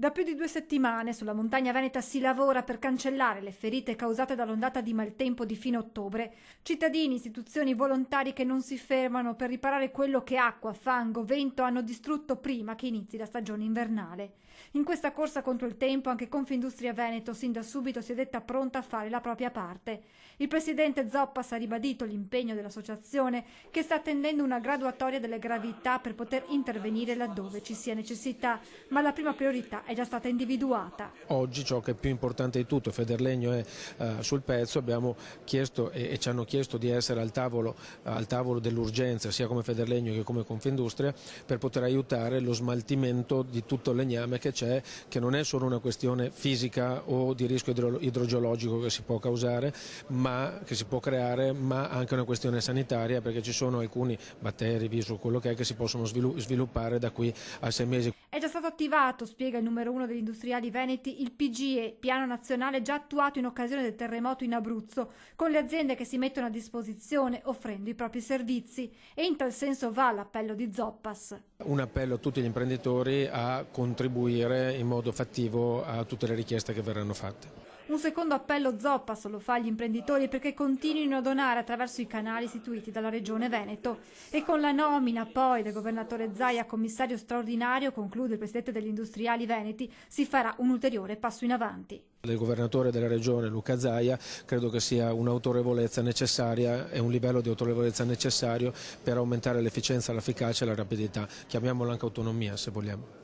Da più di 2 settimane sulla montagna veneta si lavora per cancellare le ferite causate dall'ondata di maltempo di fine ottobre. Cittadini, istituzioni, volontari che non si fermano per riparare quello che acqua, fango, vento hanno distrutto prima che inizi la stagione invernale. In questa corsa contro il tempo anche Confindustria Veneto sin da subito si è detta pronta a fare la propria parte. Il presidente Zoppas ha ribadito l'impegno dell'associazione che sta attendendo una graduatoria delle gravità per poter intervenire laddove ci sia necessità, ma la prima priorità è già stata individuata. Oggi ciò che è più importante di tutto, Federlegno è sul pezzo, abbiamo chiesto e ci hanno chiesto di essere al tavolo dell'urgenza sia come Federlegno che come Confindustria per poter aiutare lo smaltimento di tutto il legname che c'è, che non è solo una questione fisica o di rischio idrogeologico che si può causare, ma che si può creare, ma anche una questione sanitaria, perché ci sono alcuni batteri, virus, quello che si possono sviluppare da qui a 6 mesi. È già stato attivato, spiega il numero 1 degli industriali veneti, il PGE, piano nazionale già attuato in occasione del terremoto in Abruzzo, con le aziende che si mettono a disposizione offrendo i propri servizi, e in tal senso va l'appello di Zoppas. Un appello a tutti gli imprenditori a contribuire in modo fattivo a tutte le richieste che verranno fatte. Un secondo appello Zoppas lo fa agli imprenditori perché continuino a donare attraverso i canali istituiti dalla Regione Veneto. E con la nomina poi del governatore Zaia commissario straordinario, conclude il presidente degli industriali veneti, si farà un ulteriore passo in avanti. Del governatore della regione Luca Zaia credo che sia un'autorevolezza necessaria e un livello di autorevolezza necessario per aumentare l'efficienza, l'efficacia e la rapidità. Chiamiamola anche autonomia se vogliamo.